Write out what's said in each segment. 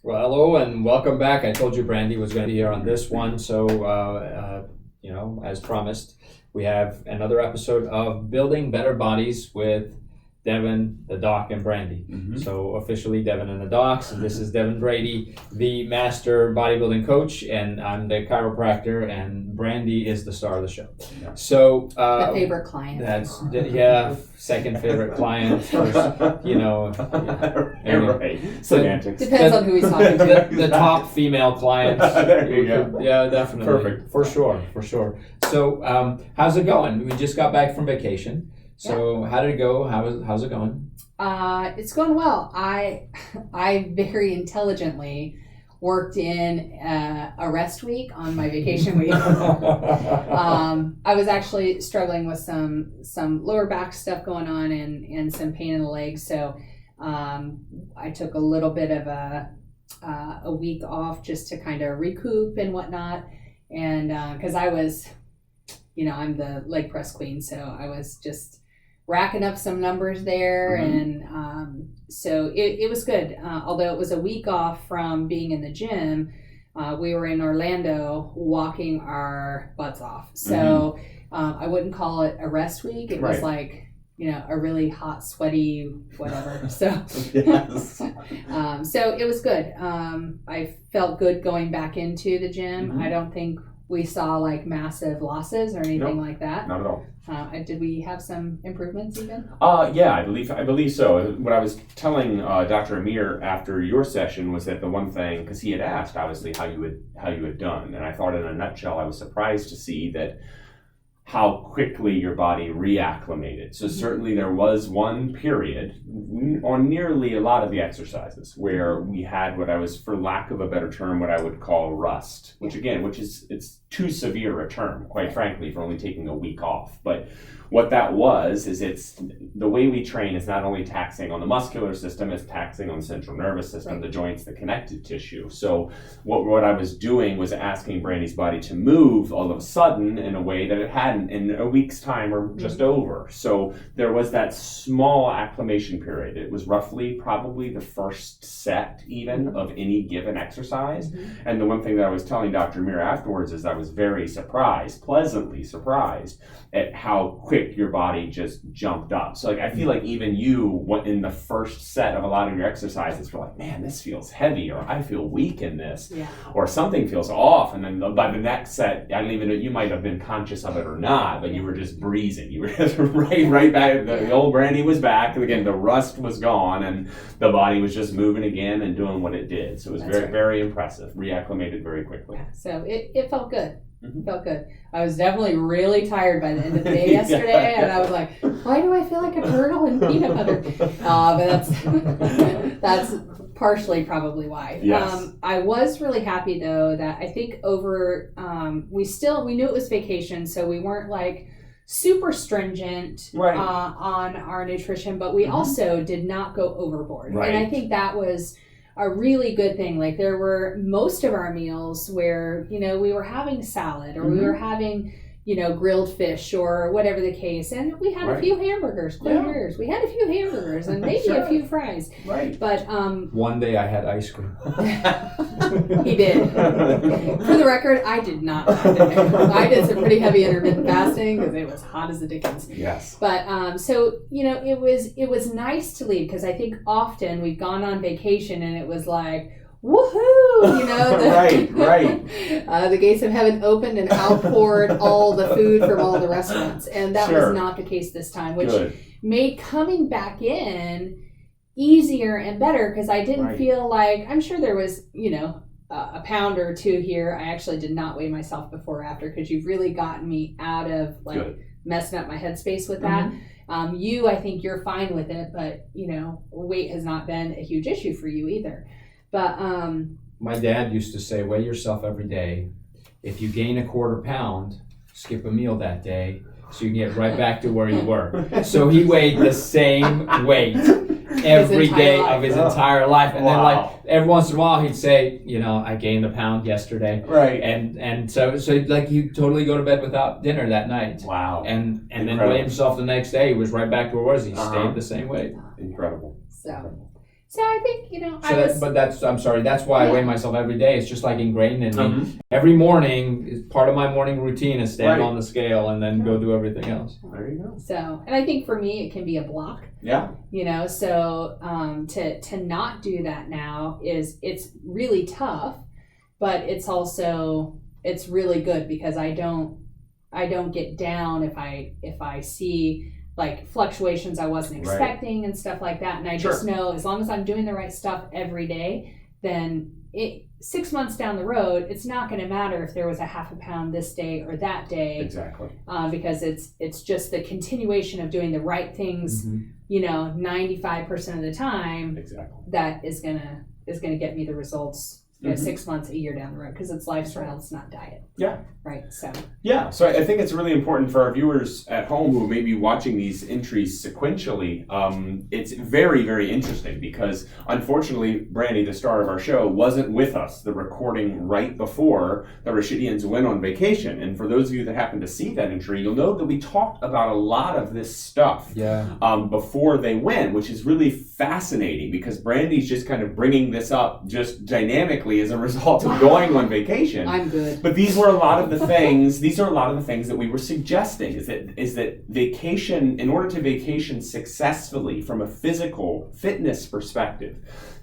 Well, hello and welcome back. I told you Brandy was going to be here on this one, so as promised, we have another episode of Building Better Bodies with Deven, the Doc, and Brandy. Mm-hmm. So officially Deven and the Docs, and this is Deven Brady, the master bodybuilding coach, and I'm the chiropractor, and Brandy is the star of the show. Yeah. So the favorite client. That's second favorite client. First, Right. Semantics. Depends on who he's talking to. The top female client. There you go. Yeah, definitely. Perfect. For sure. So, how's it going? We just got back from vacation. So, How did it go? How's it going? It's going well. I very intelligently worked in a rest week on my vacation week. I was actually struggling with some lower back stuff going on and some pain in the legs. So I took a little bit of a week off just to kind of recoup and whatnot. And because I was, I'm the leg press queen, so I was just racking up some numbers there. Mm-hmm. And so it was good. Although it was a week off from being in the gym, we were in Orlando walking our butts off. So I wouldn't call it a rest week. It was like, a really hot, sweaty, whatever. So, Yes. So it was good. I felt good going back into the gym. Mm-hmm. I don't think we saw like massive losses or anything like that. Not at all. Did we have some improvements even? Yeah, I believe so. What I was telling Dr. Amir after your session was that the one thing, because he had asked obviously how you had done, and I thought in a nutshell I was surprised to see that how quickly your body reacclimated. So certainly there was one period on nearly a lot of the exercises where we had what I was, for lack of a better term, what I would call rust, which is, it's too severe a term, quite frankly, for only taking a week off. But what that was is it's the way we train is not only taxing on the muscular system, it's taxing on the central nervous system, the joints, the connective tissue. So what I was doing was asking Brandy's body to move all of a sudden in a way that it hadn't in a week's time or just over. So there was that small acclimation period. It was roughly probably the first set even of any given exercise. And the one thing that I was telling Dr. Amir afterwards is I was very surprised, pleasantly surprised at how quick your body just jumped up. So I feel like even you in the first set of a lot of your exercises were like, man, this feels heavy, or I feel weak in this, or something feels off. And then by the next set, I don't even know, you might have been conscious of it or not, but you were just breezing. You were just right back. The old Brandy was back, and again, the rust was gone, and the body was just moving again and doing what it did. So it was very impressive. Reacclimated very quickly. Yeah, so it felt good. Mm-hmm. Felt good. I was definitely really tired by the end of the day yesterday, and I was like, why do I feel like a turtle in peanut butter? But that's partially probably why. Yes. I was really happy though that I think over we knew it was vacation, so we weren't like super stringent on our nutrition, but we also did not go overboard. Right. And I think that was a really good thing. Like there were most of our meals where, we were having salad or we were having, grilled fish or whatever the case. And we had a few hamburgers, We had a few hamburgers and maybe a few fries. Right. But one day I had ice cream. He did. For the record, I did not that day. I did some pretty heavy intermittent fasting because it was hot as the dickens. Yes. But so it was nice to leave, because I think often we've gone on vacation and it was like, woohoo, right. The gates of heaven opened and outpoured all the food from all the restaurants, and that was not the case this time, which made coming back in easier and better, because I didn't feel like, I'm sure there was a pound or two here. I actually did not weigh myself before or after, because you've really gotten me out of messing up my headspace with that. I think you're fine with it, but weight has not been a huge issue for you either. But my dad used to say, weigh yourself every day. If you gain a quarter pound, skip a meal that day so you can get right back to where you were. So he weighed the same weight every day of his entire life. And then like every once in a while he'd say, I gained a pound yesterday. Right. And so like he'd totally go to bed without dinner that night. Wow. And then weigh himself the next day. He was right back to where he was. He stayed the same weight. Incredible. So I think, that's why I weigh myself every day. It's just like ingrained in me. Every morning, part of my morning routine is stand on the scale and then go do everything else. There you go. So, and I think for me, it can be a block. Yeah. So to not do that now it's really tough, but it's really good because I don't get down if I see like fluctuations I wasn't expecting and stuff like that. And I just know as long as I'm doing the right stuff every day, then 6 months down the road, it's not going to matter if there was a half a pound this day or that day. Exactly. Because it's just the continuation of doing the right things, 95% of the time. Exactly. That is gonna get me the results 6 months, a year down the road, because it's lifestyle, it's not diet. Yeah. Right. So. Yeah. So I think it's really important for our viewers at home who may be watching these entries sequentially. It's very, very interesting because unfortunately, Brandy, the star of our show, wasn't with us, the recording right before the Rashidians went on vacation. And for those of you that happen to see that entry, you'll know that we talked about a lot of this stuff before they went, which is really fascinating because Brandy's just kind of bringing this up just dynamically as a result of going on vacation. I'm good. But these are a lot of the things that we were suggesting is that vacation, in order to vacation successfully from a physical fitness perspective,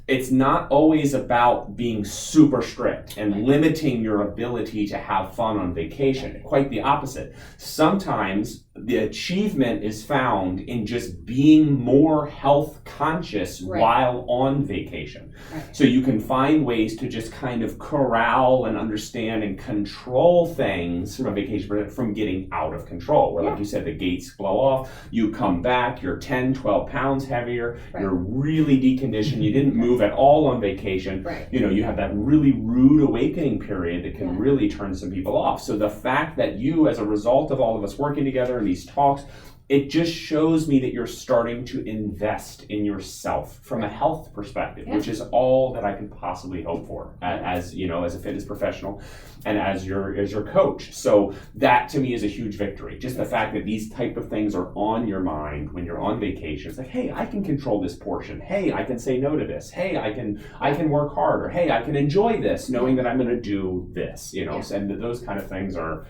it's not always about being super strict and limiting your ability to have fun on vacation. Quite the opposite. Sometimes the achievement is found in just being more health conscious while on vacation. So you can find ways to just kind of corral and understand and control things from a vacation from getting out of control. Where like you said, the gates blow off, you come back, you're 10, 12 pounds heavier, you're really deconditioned, you didn't move at all on vacation. You have that really rude awakening period that can really turn some people off. So the fact that you, as a result of all of us working together in these talks, it just shows me that you're starting to invest in yourself from a health perspective, which is all that I can possibly hope for as a fitness professional and as your coach. So that to me is a huge victory. Just the fact that these type of things are on your mind when you're on vacation. It's like, hey, I can control this portion. Hey, I can say no to this. Hey, I can work hard, or hey, I can enjoy this knowing that I'm going to do this. And those kind of things are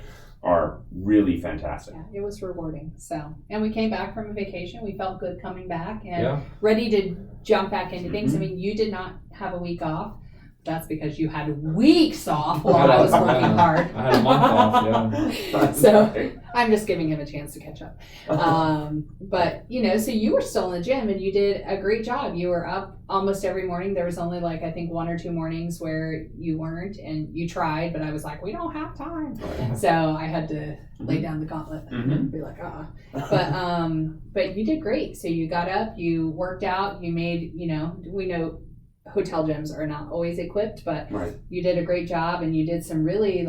really fantastic. Yeah, it was rewarding. So, and we came back from a vacation. We felt good coming back and ready to jump back into things. I mean, you did not have a week off. That's because you had weeks off while I was working hard. I had a month off, So I'm just giving him a chance to catch up. But, so you were still in the gym and you did a great job. You were up almost every morning. There was only I think 1 or 2 mornings where you weren't, and you tried, but I was like, we don't have time. So I had to lay down the gauntlet and be like, But you did great. So you got up, you worked out, you made, we know hotel gyms are not always equipped, but you did a great job, and you did some really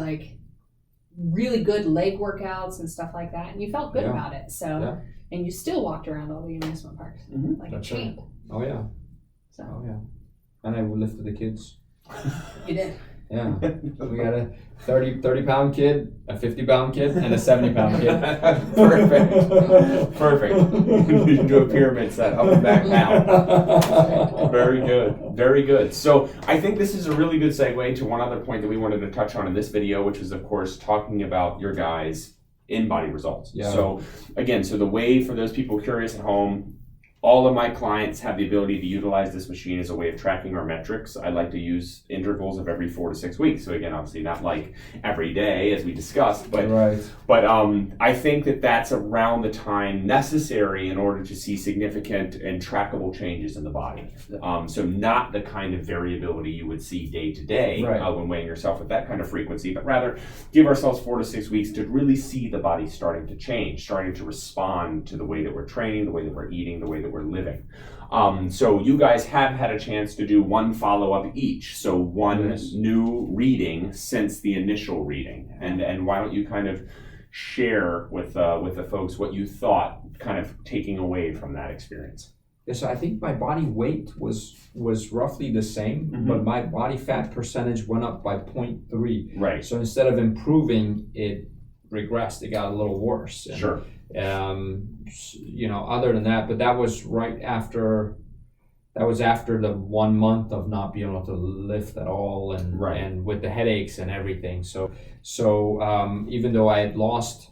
good leg workouts and stuff like that, and you felt good about it. So and you still walked around all the amusement parks like a champ. Oh yeah. So. Oh yeah. And I lifted the kids. You did. Yeah. We got a 30-pound kid, a 50-pound kid, and a 70-pound kid. Perfect. You can do a pyramid set up and back now. Very good. Very good. So I think this is a really good segue to one other point that we wanted to touch on in this video, which was, of course, talking about your guys' in-body results. Yeah. So again, the way, for those people curious at home, all of my clients have the ability to utilize this machine as a way of tracking our metrics. I like to use intervals of every 4 to 6 weeks. So again, obviously not like every day as we discussed, but I think that that's around the time necessary in order to see significant and trackable changes in the body. So not the kind of variability you would see day to day when weighing yourself with that kind of frequency, but rather give ourselves 4 to 6 weeks to really see the body starting to change, starting to respond to the way that we're training, the way that we're eating, the way that we're living. So you guys have had a chance to do one follow-up each. So one new reading since the initial reading. And why don't you kind of share with the folks what you thought kind of taking away from that experience? Yeah, so I think my body weight was roughly the same, but my body fat percentage went up by 0.3. Right. So instead of improving, it regressed. It got a little worse. And, other than that, but that was right after that was after the 1 month of not being able to lift at all, and Right. and with the headaches and everything. So even though I had lost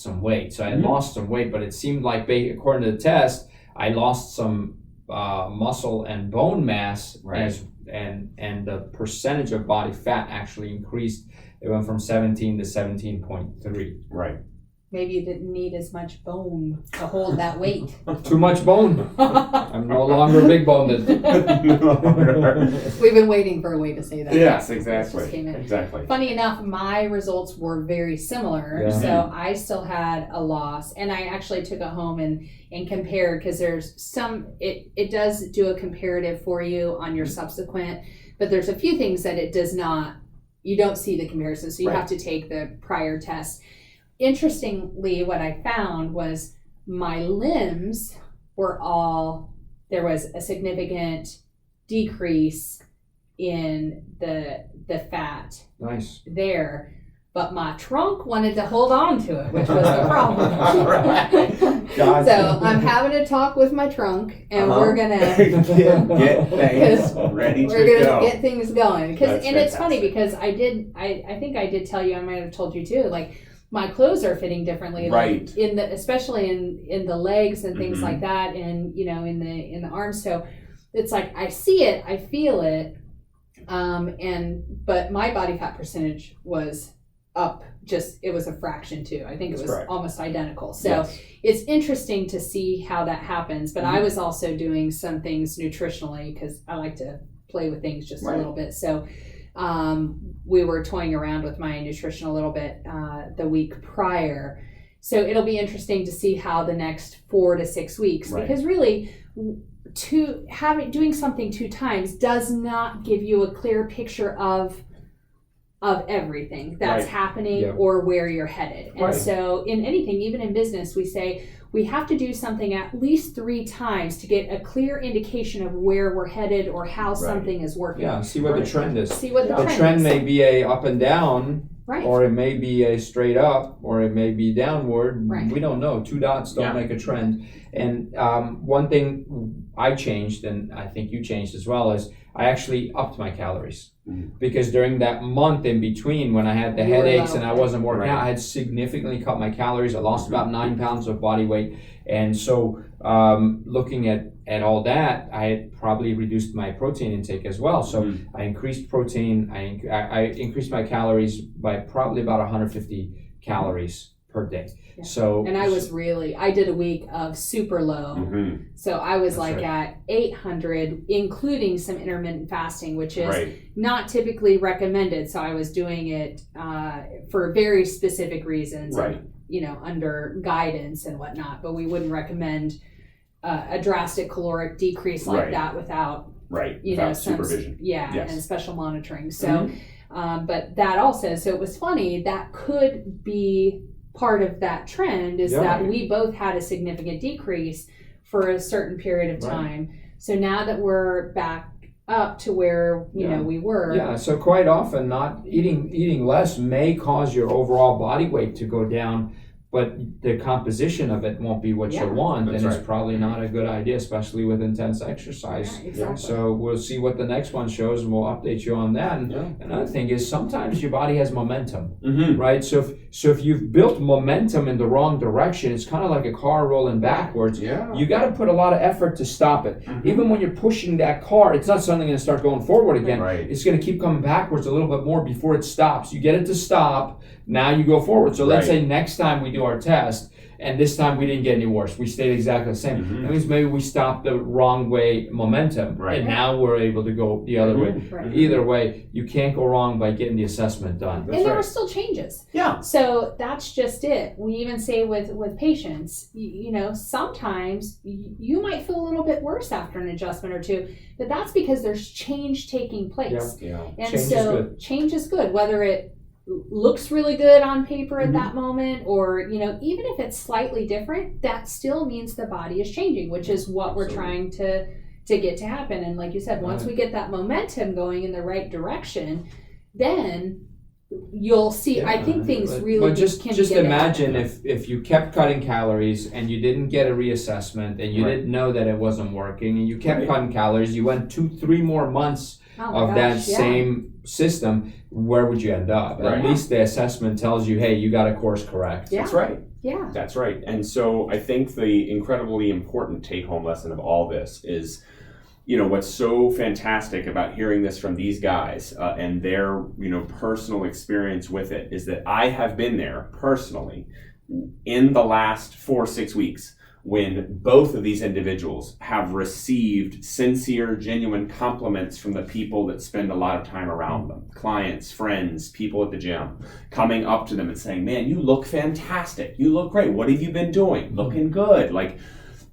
some weight. So I had lost some weight, but it seemed like, according to the test, I lost some muscle and bone mass, Right. and the percentage of body fat actually increased. It went from 17 to 17.3. Right. Maybe you didn't need as much bone to hold that weight. Too much bone. I'm no longer big boned. We've been waiting for a way to say that. Yes, Just exactly. came in. Exactly. Funny enough, my results were very similar. Yeah. So I still had a loss, and I actually took it home and compared, because there's it does do a comparative for you on your subsequent, but there's a few things that it does not, you don't see the comparison. So you Right. have to take the prior test. Interestingly, what I found was my limbs were there was a significant decrease in the fat Nice. there, but my trunk wanted to hold on to it, which was the problem. Gotcha. So I'm having a talk with my trunk, and we're gonna get things ready we're to gonna go. get things going. That's It's funny fantastic. because I think I did tell you, I might have told you too, like my clothes are fitting differently, Right. like especially in the legs and things Mhm. like that, and in the arms. So it's like I see it, I feel it, but my body fat percentage was up, it was a fraction too. I think it That's was correct. almost identical. So Yes. it's interesting to see how that happens. But I Mhm. was also doing some things nutritionally, because I like to play with things just Right. a little bit. So we were toying around with my nutrition a little bit the week prior. So it'll be interesting to see how the next 4 to 6 weeks, Right. because really doing something 2 times does not give you a clear picture of everything that's Right. happening Yeah. or where you're headed. And Right. so in anything, even in business, we say we have to do something at least 3 times to get a clear indication of where we're headed or how something is working. Yeah, see what Right. the trend is. See what the The trend trend is. may be a up and down, Right. or it may be a straight up, or it may be downward. Right. We don't know. 2 dots don't Yeah. make a trend. And one thing I changed, and I think you changed as well, is I actually upped my calories. Because during that month in between, when I had the You were headaches low. and I wasn't working Right. out, I had significantly cut my calories. I lost about 9 pounds of body weight. And so looking at all that, I had probably reduced my protein intake as well. So Mhm. I increased protein. I increased my calories by probably about 150 calories per day. Yeah. So And I did a week of super low. Mhm. So I was That's like right. at 800, including some intermittent fasting, which is Right. not typically recommended. So I was doing it for very specific reasons, Right. and, under guidance and whatnot. But we wouldn't recommend a drastic caloric decrease like Right. that without, Right. some Without supervision. yeah, Yes. and special monitoring. So, but that also, so it was funny, that could be part of that trend, is Yeah. that we both had a significant decrease for a certain period of Right. time. So now that we're back up to where Yeah. we were, Yeah, so quite often not eating less may cause your overall body weight to go down, but the composition of it won't be what Yeah. you want, That's and it's right. probably not a good idea, especially with intense exercise. Yeah, exactly. So we'll see what the next one shows, and we'll update you on that. And Yeah. another thing is sometimes your body has momentum, Mm-hmm. right? So if you've built momentum in the wrong direction, it's kind of like a car rolling backwards. Yeah. You got to put a lot of effort to stop it. Mhm. Even when you're pushing that car, it's not suddenly going to start going forward again. Right. It's going to keep coming backwards a little bit more before it stops. You get it to stop, now you go forward. So let's Right. say next time we do our test, and this time we didn't get any worse. We stayed exactly the same. Mhm. That means maybe we stopped the wrong way momentum, Right. and now we're able to go the other way. Mhm. Right. Either way, you can't go wrong by getting the assessment done. That's and there right. were still changes. Yeah. So that's just it. We even say with patients, sometimes you might feel a little bit worse after an adjustment or two, but that's because there's change taking place. Yeah. And Change is so good. change is good, whether it looks really good on paper at Mhm. that moment, or even if it's slightly different, that still means the body is changing, which is what we're Absolutely. trying to get to happen. And like you said, once Right. we get that momentum going in the right direction, then you'll see. I think things really But just can get imagine if you kept cutting calories and you didn't get a reassessment and you didn't know that it wasn't working and you kept cutting calories, you went 2-3 more months of that same system, where would you end up? At least the assessment tells you, hey, you got to course correct. That's right. Yeah. That's right. And so I think the incredibly important take-home lesson of all this is, what's so fantastic about hearing this from these guys and their, personal experience with it is that I have been there personally in the last 4 or 6 weeks when both of these individuals have received sincere, genuine compliments from the people that spend a lot of time around them. Clients, friends, people at the gym, coming up to them and saying, man, you look fantastic. You look great. What have you been doing? Looking good.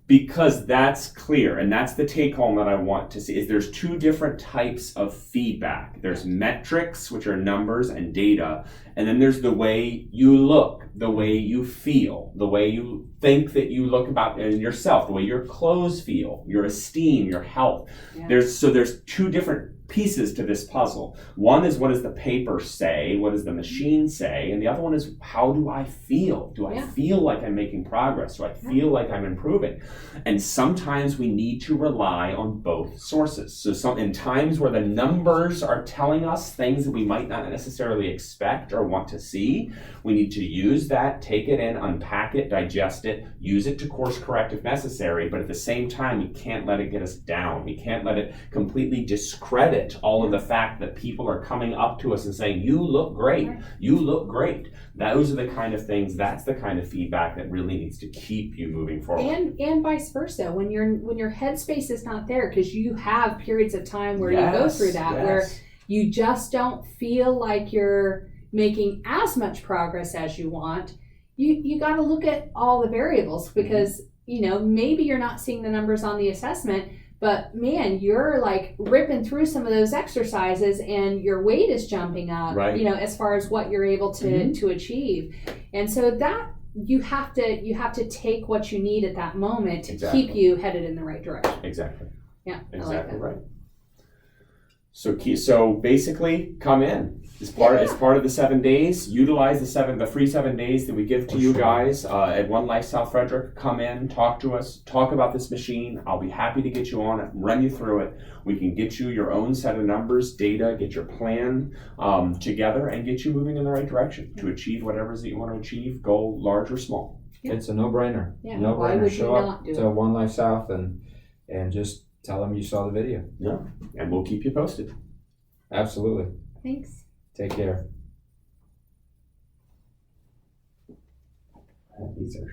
Because that's clear, and that's the take home that I want to see, is there's 2 different types of feedback. There's metrics, which are numbers and data, and then there's the way you look, the way you feel, the way you think that you look about yourself, the way your clothes feel, your esteem, your health. Yeah. There's 2 different pieces to this puzzle. One is, what does the paper say? What does the machine say? And the other one is, how do I feel? Do I feel like I'm making progress? Do I feel like I'm improving? And sometimes we need to rely on both sources. So in times where the numbers are telling us things that we might not necessarily expect or want to see, we need to use that, take it in, unpack it, digest it, use it to course correct if necessary, but at the same time, we can't let it get us down. We can't let it completely discredit all of the fact that people are coming up to us and saying, you look great, you look great. Those are the kind of things, that's the kind of feedback that really needs to keep you moving forward. And vice versa, when your headspace is not there, because you have periods of time where you go through that, where you just don't feel like you're making as much progress as you want, you got to look at all the variables, because maybe you're not seeing the numbers on the assessment, but man, you're like ripping through some of those exercises and your weight is jumping up, as far as what you're able to achieve. And so that you have to take what you need at that moment to keep you headed in the right direction. Exactly. Yeah. Exactly. I like that. Right. So basically, come in. It's part of the 7 days. Utilize the free 7 days that we give to you guys at One Life South Frederick. Come in, talk to us, talk about this machine. I'll be happy to get you on it, run you through it. We can get you your own set of numbers, data, get your plan together, and get you moving in the right direction to achieve whatever it is that you want to achieve, go large or small. Yeah. It's a no-brainer. Yeah. No-brainer. Show up to One Life South and just tell them you saw the video. Yeah, and we'll keep you posted. Absolutely. Thanks. Take care. These are